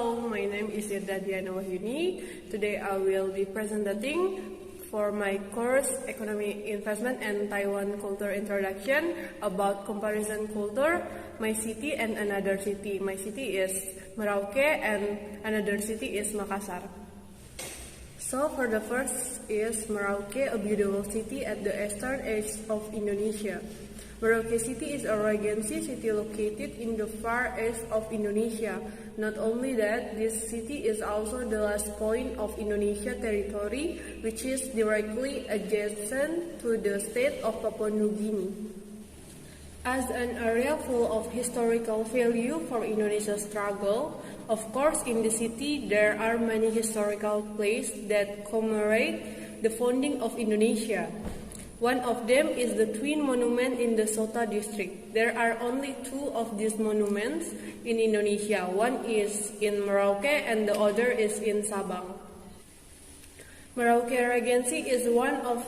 Hello, my name is Irda Diana Wahyuni. Today I will be presenting for my course Economic Investment and Taiwan Culture Introduction about comparison culture, my city and another city. My city is Merauke and another city is Makassar. So for the first is Merauke, a beautiful city at the eastern edge of Indonesia. Merauke City is a regency city located in the far east of Indonesia. Not only that, this city is also the last point of Indonesia territory, which is directly adjacent to the state of Papua New Guinea. As an area full of historical value for Indonesia's struggle, of course in the city there are many historical places that commemorate the founding of Indonesia. One of them is the Twin Monument in the Sota district. There are only two of these monuments in Indonesia. One is in Merauke and the other is in Sabang. Merauke Regency is one of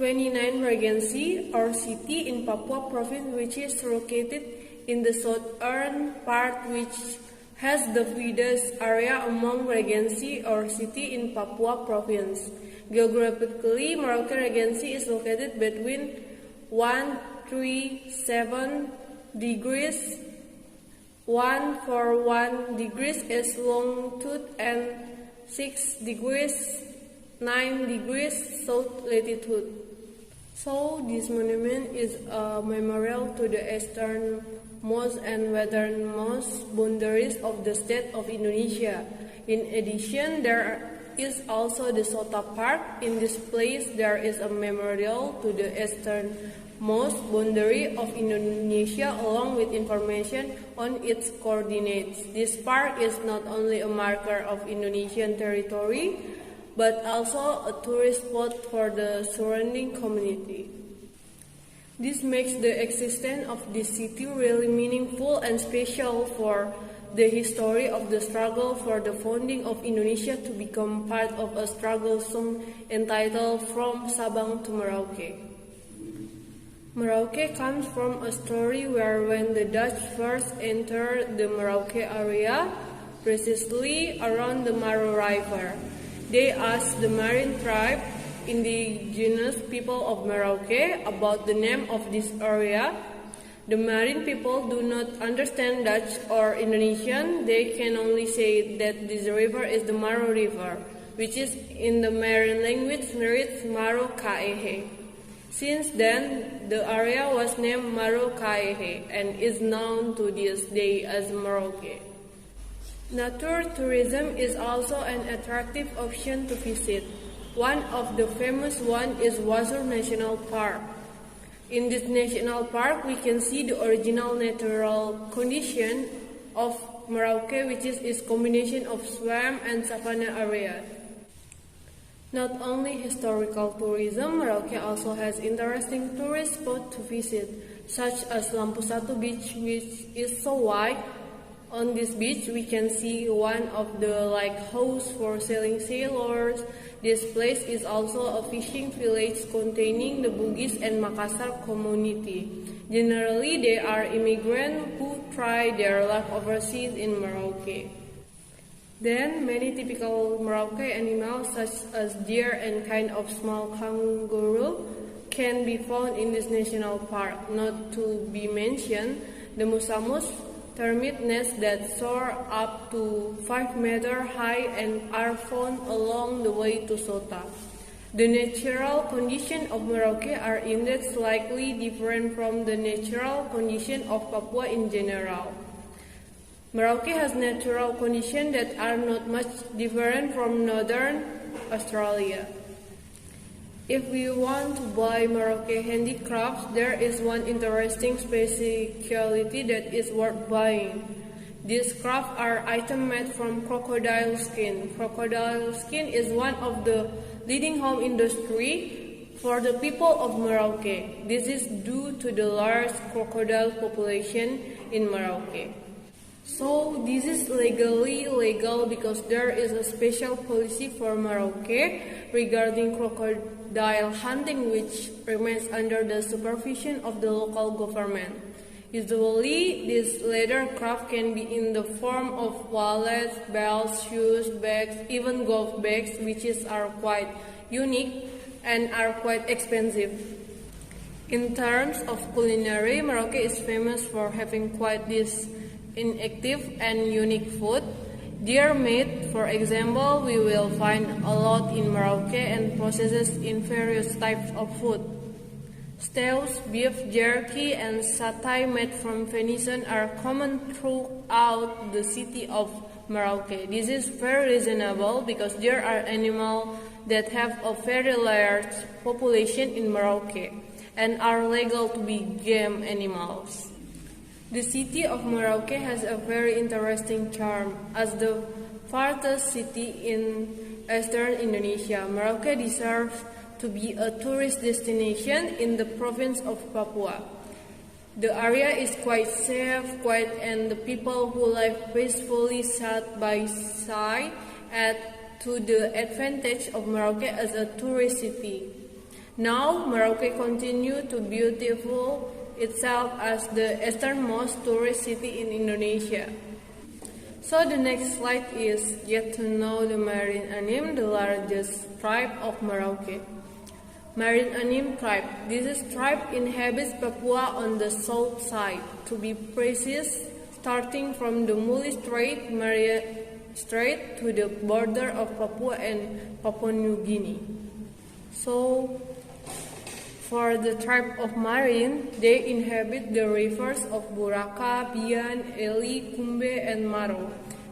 29 regency or city in Papua province, which is located in the southern part, which has the widest area among regency or city in Papua province. Geographically, Merauke Regency is located between 137 degrees 141 degrees is longitude and 6 degrees 9 degrees south latitude. So this monument is a memorial to the easternmost and westernmost boundaries of the state of Indonesia. In addition, there is also the Sota Park. In this place, there is a memorial to the easternmost boundary of Indonesia along with information on its coordinates. This park is not only a marker of Indonesian territory, but also a tourist spot for the surrounding community. This makes the existence of this city really meaningful and special for the history of the struggle for the founding of Indonesia to become part of a struggle song entitled From Sabang to Merauke. Merauke comes from a story where when the Dutch first entered the Merauke area, precisely around the Maro River, they asked the Marin tribe, indigenous people of Merauke, about the name of this area. The Marin people do not understand Dutch or Indonesian. They can only say that this river is the Maro River, which is in the Marin language reads Maro Kaehe. Since then, the area was named Maro Kaehe and is known to this day as Merauke. Nature tourism is also an attractive option to visit. One of the famous ones is Wasur National Park. In this national park, we can see the original natural condition of Merauke, which is its combination of swamp and savanna area. Not only historical tourism, Merauke also has interesting tourist spots to visit, such as Lampu Satu Beach, which is so wide. On this beach, we can see one of the lighthouses for sailing sailors. This place is also a fishing village containing the Bugis and Makassar community. Generally, they are immigrants who try their luck overseas in Merauke. Then, many typical Merauke animals such as deer and kind of small kangaroo can be found in this national park. Not to be mentioned, the musamus, termite nests that soar up to 5 meters high and are found along the way to Sota. The natural conditions of Merauke are indeed slightly different from the natural conditions of Papua in general. Merauke has natural conditions that are not much different from northern Australia. If we want to buy Merauke handicrafts, there is one interesting specialty that is worth buying. These crafts are items made from crocodile skin. Crocodile skin is one of the leading home industry for the people of Merauke. This is due to the large crocodile population in Merauke. So this is legally legal because there is a special policy for Merauke regarding crocodile hunting, which remains under the supervision of the local government. Usually, this leather craft can be in the form of wallets, belts, shoes, bags, even golf bags, which are quite unique and are quite expensive. In terms of culinary, Morocco is famous for having quite this inactive and unique food. Deer meat, for example, we will find a lot in Morocco and processed in various types of food. Stews, beef jerky, and satay made from venison are common throughout the city of Morocco. This is very reasonable because there are animals that have a very large population in Morocco and are legal to be game animals. The city of Morocco has a very interesting charm. As the farthest city in eastern Indonesia, Morocco deserves to be a tourist destination in the province of Papua. The area is quite safe, quiet, and the people who live peacefully side by side add to the advantage of Morocco as a tourist city. Now, Morocco continues to beautify itself as the easternmost tourist city in Indonesia. So the next slide is get to know the Marine Anim, the largest tribe of Morocco. Marine Anim tribe. This tribe inhabits Papua on the south side. To be precise, starting from the Muli Strait, Maria Strait to the border of Papua and Papua New Guinea. So, for the tribe of Marine, they inhabit the rivers of Buraka, Bian, Eli, Kumbe, and Maro.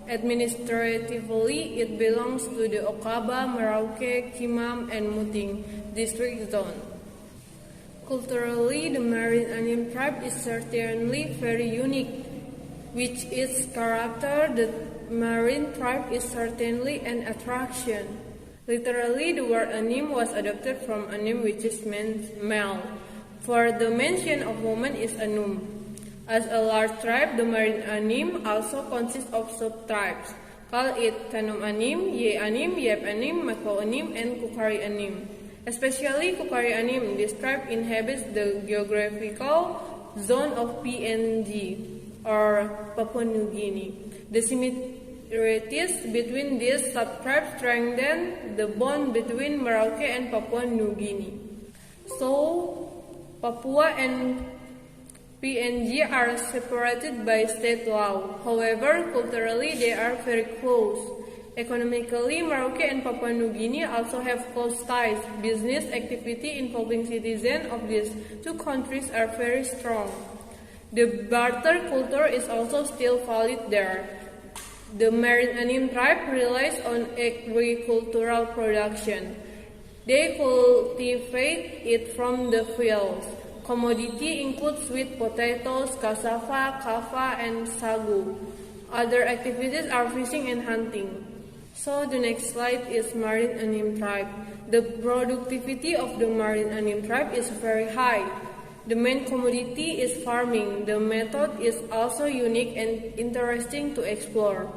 Administratively, it belongs to the Okaba, Merauke, Kimam, and Muting district zone. Culturally, the Marine Anim tribe is certainly very unique. With its character, the Marine tribe is certainly an attraction. Literally, the word Anim was adopted from Anim, which means male. For the mention of woman is Anum. As a large tribe, the Marine Anim also consists of sub-tribes. Call it Tanum Anim, Ye Anim, Yep Anim, Mako Anim, and Kukari Anim. Especially Kukari Anim, this tribe inhabits the geographical zone of PNG, or Papua New Guinea. The similarities between these sub-tribes strengthen the bond between Merauke and Papua New Guinea. So, Papua and PNG are separated by state law. However, culturally they are very close. Economically, Merauke and Papua New Guinea also have close ties. Business activity involving citizens of these two countries are very strong. The barter culture is also still valid there. The Marine Anim tribe relies on agricultural production. They cultivate it from the fields. Commodity includes sweet potatoes, cassava, kava, and sagu. Other activities are fishing and hunting. So the next slide is Marine Anim tribe. The productivity of the Marine Anim tribe is very high. The main commodity is farming. The method is also unique and interesting to explore.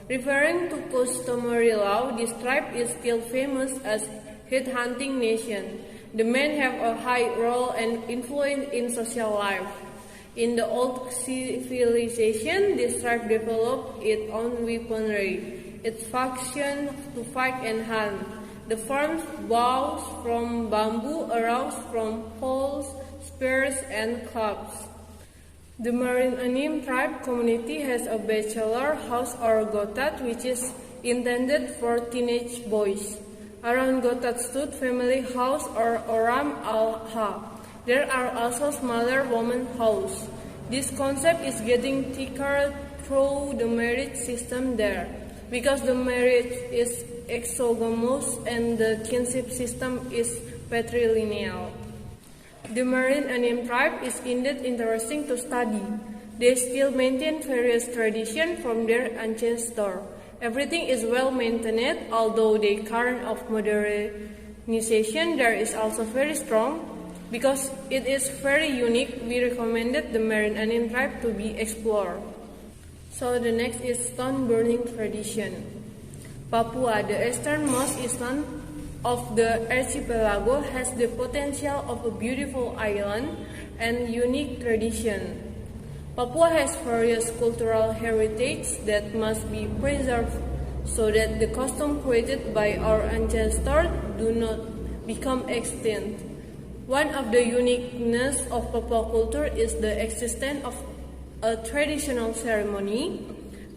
Referring to customary law, this tribe is still famous as headhunting nation. The men have a high role and influence in social life. In the old civilization, this tribe developed its own weaponry. Its function to fight and hunt. The farms bows from bamboo, arrows from poles, spears, and clubs. The Marine Anim tribe community has a bachelor house or gotat, which is intended for teenage boys. Around gotat stood family house or oram al-ha. There are also smaller women's house. This concept is getting thicker through the marriage system there, because the marriage is exogamous and the kinship system is patrilineal. The Marine Anim tribe is indeed interesting to study. They still maintain various traditions from their ancestors. Everything is well maintained, although the current of modernization there is also very strong. Because it is very unique, we recommended the Marine Anim tribe to be explored. So the next is stone burning tradition. Papua, the easternmost island of the archipelago, has the potential of a beautiful island and unique tradition. Papua has various cultural heritage that must be preserved so that the custom created by our ancestors do not become extinct. One of the uniqueness of Papua culture is the existence of a traditional ceremony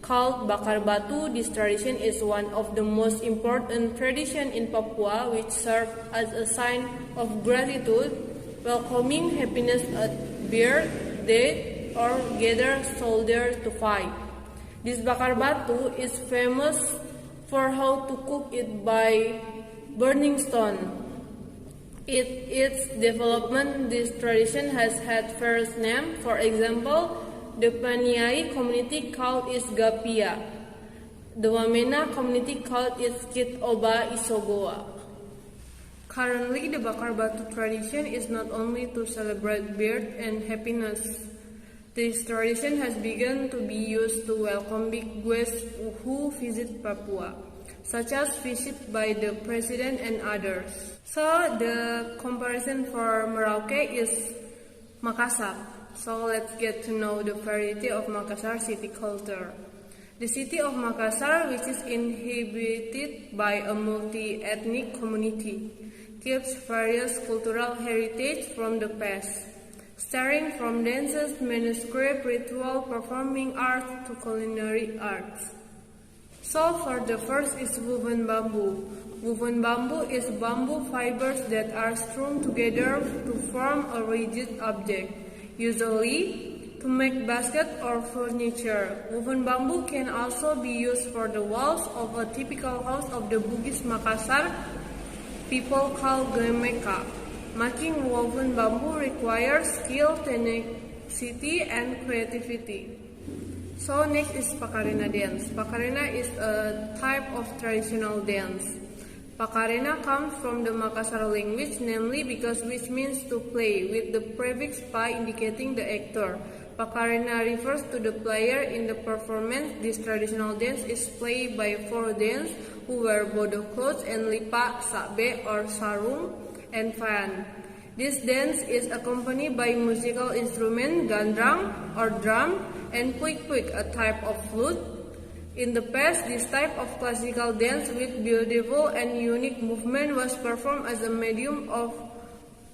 called Bakar Batu. This tradition is one of the most important traditions in Papua, which serves as a sign of gratitude, welcoming happiness at birth, death, or gather soldiers to fight. This Bakar Batu is famous for how to cook it by burning stone. Its development, this tradition has had various names. For example, the Paniai community called it Gapia. The Wamena community called it Kit Oba Isogoa. Currently, the Bakar Batu tradition is not only to celebrate birth and happiness. This tradition has begun to be used to welcome big guests who visit Papua, such as visit by the president and others. So the comparison for Merauke is Makassar. So let's get to know the variety of Makassar city culture. The city of Makassar, which is inhabited by a multi-ethnic community, keeps various cultural heritage from the past, starting from dances, manuscript, ritual, performing arts to culinary arts. So for the first is woven bamboo. Woven bamboo is bamboo fibers that are strung together to form a rigid object, usually to make basket or furniture. Woven bamboo can also be used for the walls of a typical house of the Bugis Makassar people called Gemeka. Making woven bamboo requires skill, tenacity, and creativity. So next is Pakarena dance. Pakarena is a type of traditional dance. Pakarena comes from the Makassar language, namely because which means to play, with the prefix pa indicating the actor. Pakarena refers to the player in the performance. This traditional dance is played by four dancers who wear bodoh clothes and lipa, sakbe or sarung, and fan. This dance is accompanied by musical instrument, gandrang or drum, and puik-puik, a type of flute. In the past, this type of classical dance with beautiful and unique movement was performed as a medium of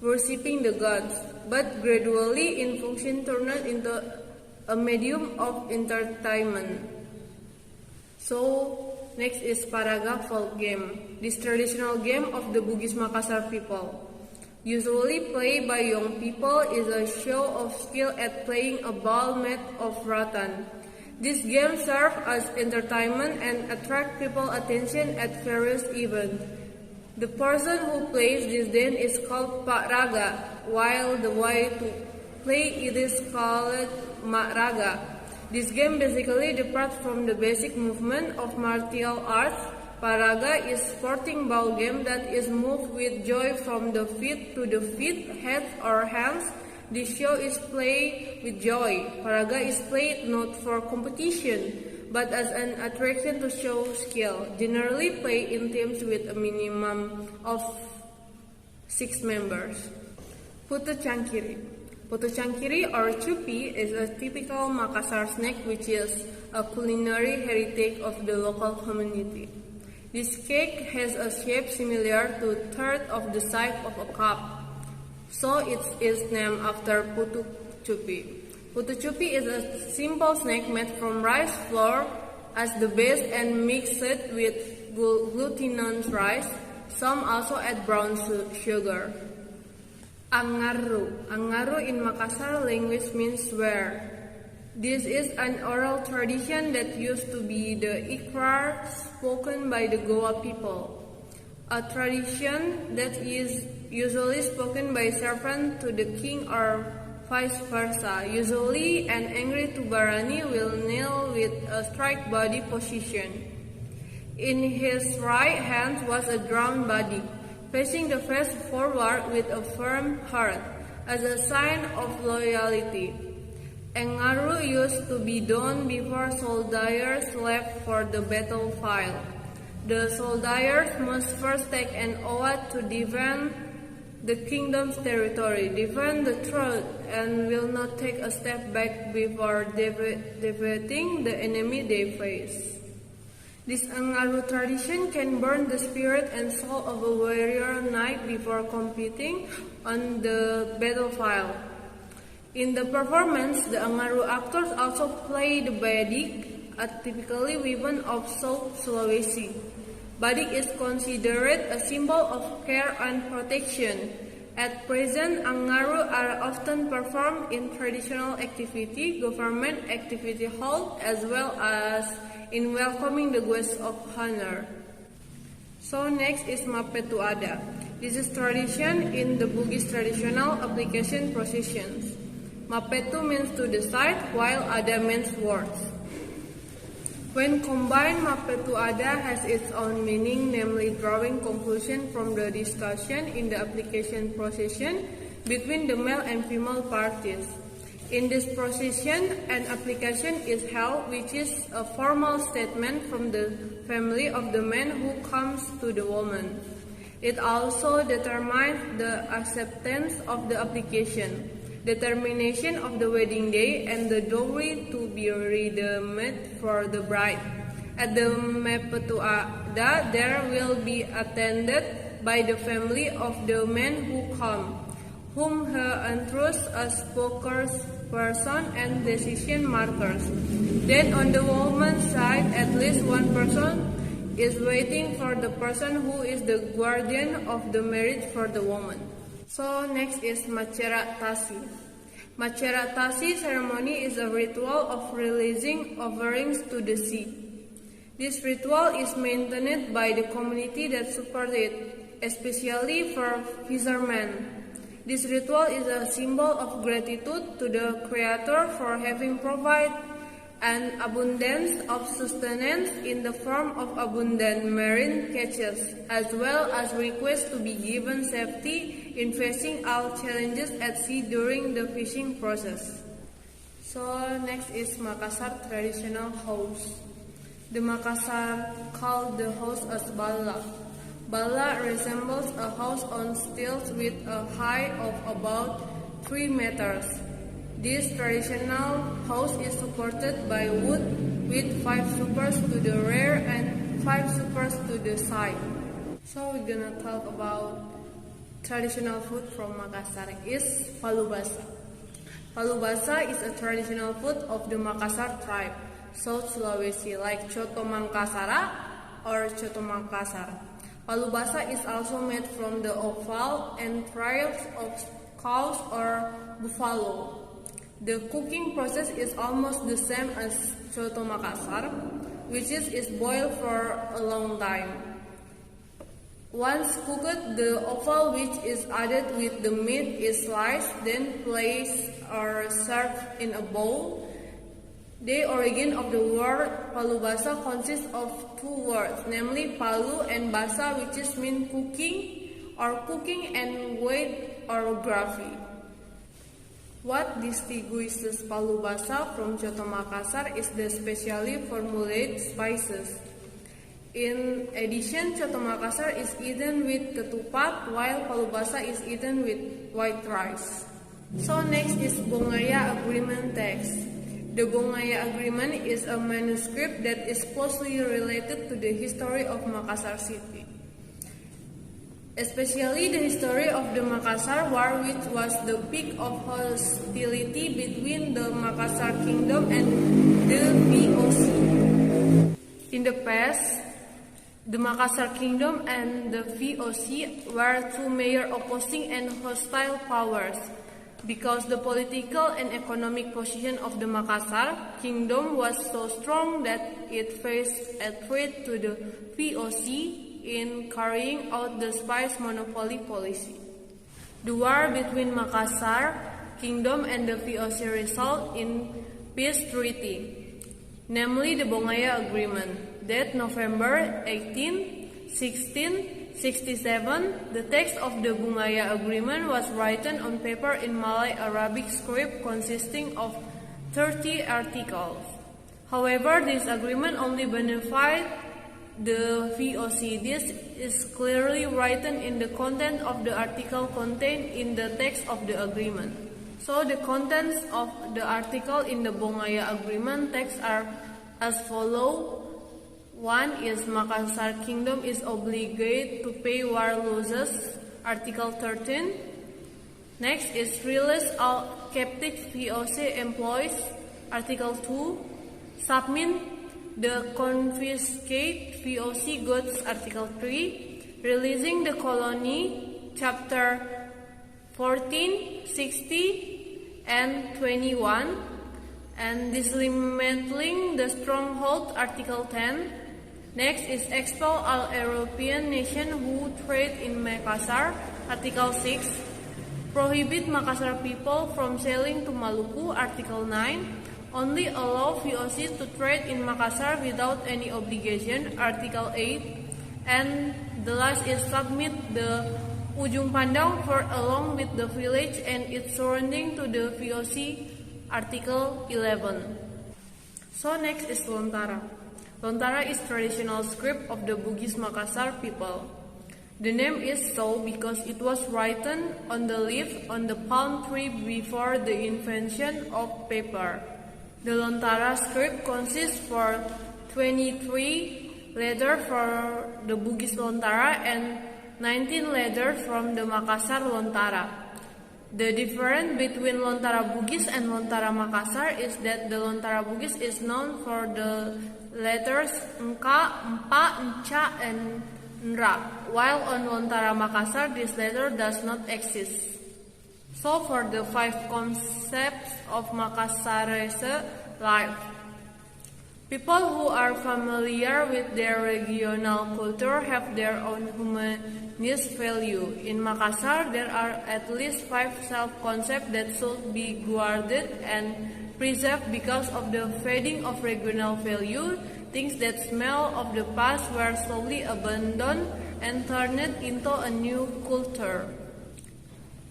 worshipping the gods, but gradually in function turned into a medium of entertainment. So, next is Paraga folk game. This traditional game of the Bugis Makassar people, usually played by young people, is a show of skill at playing a ball made of rattan. This game serves as entertainment and attracts people's attention at various events. The person who plays this dance is called Pak Raga, while the way to play it is called Mak Raga. This game basically departs from the basic movement of martial arts. Paraga is sporting ball game that is moved with joy from the feet to the feet, head or hands. This show is played with joy. Paraga is played not for competition, but as an attraction to show skill, generally played in teams with a minimum of 6 members. Putu Cangkiri. Putu Cangkiri or Cupi is a typical Makassar snack which is a culinary heritage of the local community. This cake has a shape similar to a third of the size of a cup, so it is named after Putu Cupi. Putu Cupi is a simple snack made from rice flour as the base and mixed with glutinous rice. Some also add brown sugar. Angaru. Angaru in Makassar language means swear. This is an oral tradition that used to be the ikrar spoken by the Goa people. A tradition that is usually spoken by servant to the king or vice versa. Usually an angry Tubarani will kneel with a strike body position. In his right hand was a drawn body, facing the face forward with a firm heart, as a sign of loyalty. Engaru used to be done before soldiers left for the battlefield. The soldiers must first take an oath to defend the kingdom's territory, defend the truth, and will not take a step back before defeating the enemy they face. This Angaru tradition can burn the spirit and soul of a warrior knight before competing on the battlefield. In the performance, the Angaru actors also play the badik, a typically weapon of South Sulawesi. Badik is considered a symbol of care and protection. At present, Angaru are often performed in traditional activity, government activity hall, as well as in welcoming the guests of honor. So next is Mapetu Ada. This is tradition in the Bugis traditional application processions. Mapetu means to decide, while Ada means words. When combined, Mapetu Ada has its own meaning, namely drawing conclusion from the discussion in the application procession between the male and female parties. In this procession, an application is held, which is a formal statement from the family of the man who comes to the woman. It also determines the acceptance of the application, determination of the wedding day, and the dowry to be redeemed for the bride. At the Mapetu Ada, there will be attended by the family of the man who come, whom he entrusts as spokesperson and decision makers. Then on the woman's side, at least one person is waiting for the person who is the guardian of the marriage for the woman. So next is Macera Tasi. Macera Tasi ceremony is a ritual of releasing offerings to the sea. This ritual is maintained by the community that supports it, especially for fishermen. This ritual is a symbol of gratitude to the Creator for having provided an abundance of sustenance in the form of abundant marine catches, as well as request to be given safety in facing all challenges at sea during the fishing process. So next is Makassar traditional house. The Makassar called the house as Bala. Bala resembles a house on stilts with a height of about 3 meters. This traditional house is supported by wood with 5 supports to the rear and 5 supports to the side. So we're gonna talk about traditional food from Makassar is palu basa. Palu basa is a traditional food of the Makassar tribe, South Sulawesi, like Coto Mangkasara or Coto Makassar. Palu basa is also made from the offal and entrails of cows or buffalo. The cooking process is almost the same as Coto Makassar, which is boiled for a long time. Once cooked, the offal which is added with the meat is sliced, then placed or served in a bowl. The origin of the word palu basa consists of 2 words, namely palu and basa, which is mean cooking and weight or gravy. What distinguishes palu basa from Coto Makassar is the specially formulated spices. In addition, Coto Makassar is eaten with ketupat, while palu basa is eaten with white rice. So next is Bongaya Agreement text. The Bongaya Agreement is a manuscript that is closely related to the history of Makassar city, especially the history of the Makassar War, which was the peak of hostility between the Makassar Kingdom and the VOC. In the past, the Makassar Kingdom and the VOC were 2 major opposing and hostile powers. Because the political and economic position of the Makassar Kingdom was so strong that it faced a threat to the VOC in carrying out the spice monopoly policy. The war between Makassar Kingdom and the VOC resulted in peace treaty, namely the Bongaya Agreement, that November 18, 1667, the text of the Bongaya Agreement was written on paper in Malay Arabic script consisting of 30 articles. However, this agreement only benefited the VOC. This is clearly written in the content of the article contained in the text of the agreement. So the contents of the article in the Bongaya Agreement text are as follow. One is Makassar Kingdom is obligated to pay war losses, Article 13. Next is release all captive VOC employees, Article 2. Submit the confiscate VOC goods, Article 3. Releasing the colony, Chapter 14, 60, and 21. And dismantling the stronghold, Article 10. Next is expel all European nations who trade in Makassar, Article 6. Prohibit Makassar people from sailing to Maluku, Article 9. Only allow VOCs to trade in Makassar without any obligation, Article 8. And the last is submit the Ujung Pandang for along with the village and its surrounding to the VOC, Article 11. So next is Lontara. Lontara is traditional script of the Bugis Makassar people. The name is so because it was written on the leaf on the palm tree before the invention of paper. The Lontara script consists for 23 letters for the Bugis Lontara and 19 letters from the Makassar Lontara. The difference between Lontara Bugis and Lontara Makassar is that the Lontara Bugis is known for the letters Nka, Mpa, Nca, and Nra, while on Lontara Makassar this letter does not exist. So for the 5 concepts of Makassarese life. People who are familiar with their regional culture have their own humanist value. In Makassar, there are at least 5 self-concepts that should be guarded and preserved because of the fading of regional value. Things that smell of the past were slowly abandoned and turned into a new culture.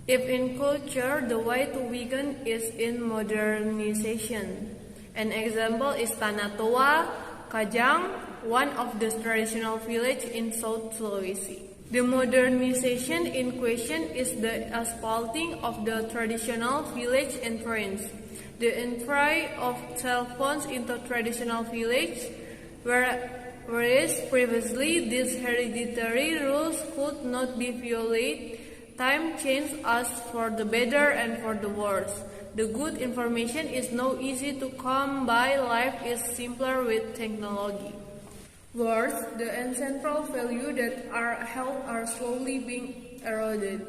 If in culture, the way to weaken is in modernization. An example is Tanah Toa, Kajang, one of the traditional villages in South Sulawesi. The modernization in question is the asphalting of the traditional village entrance. The entry of cell phones into traditional village, whereas previously these hereditary rules could not be violated. Time changed us for the better and for the worse. The good information is now easy to come by. Life is simpler with technology. Worse, the ancestral values that are held are slowly being eroded,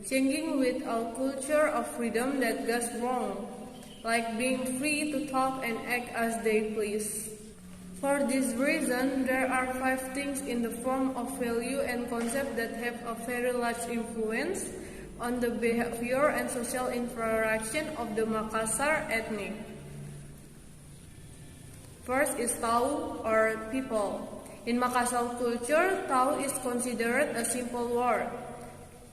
changing with a culture of freedom that goes wrong, like being free to talk and act as they please. For this reason, there are 5 things in the form of value and concept that have a very large influence on the behavior and social interaction of the Makassar ethnic. First is Tau or people. In Makassar culture, Tau is considered a simple word,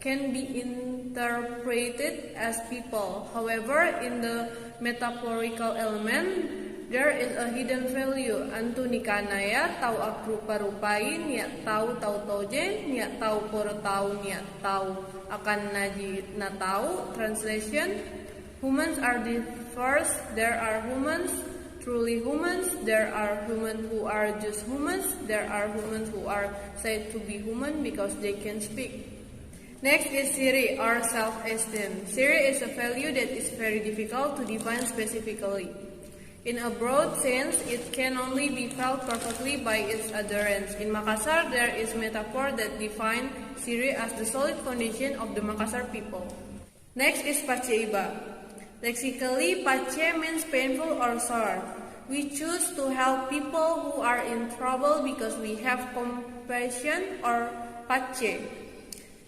can be interpreted as people. However, in the metaphorical element, there is a hidden value. Antu nikanaya tau akrupa-rupain, niat tau toje, niat tau tau, niat tau akan naji na tau. Translation: humans are diverse. There are humans, truly humans. There are humans who are just humans. There are humans who are said to be human because they can speak. Next is Siri or self-esteem. Siri is a value that is very difficult to define specifically. In a broad sense, it can only be felt perfectly by its adherents. In Makassar, there is metaphor that defines Siri as the solid foundation of the Makassar people. Next is Paceiba. Lexically, Pace means painful or sore. We choose to help people who are in trouble because we have compassion or Pace.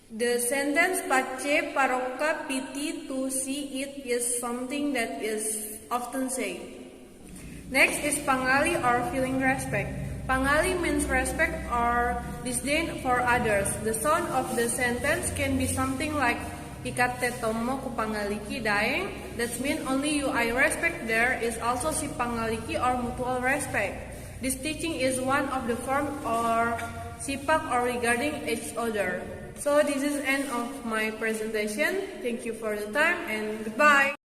The sentence Pace paroka piti to see it is something that is often said. Next is Pangali or feeling respect. Pangali means respect or disdain for others. The sound of the sentence can be something like Ikate tomo ku pangaliki daeng. That means only you I respect. There is also si pangaliki or mutual respect. This teaching is one of the form or sipak or regarding each other. So this is end of my presentation. Thank you for the time and goodbye.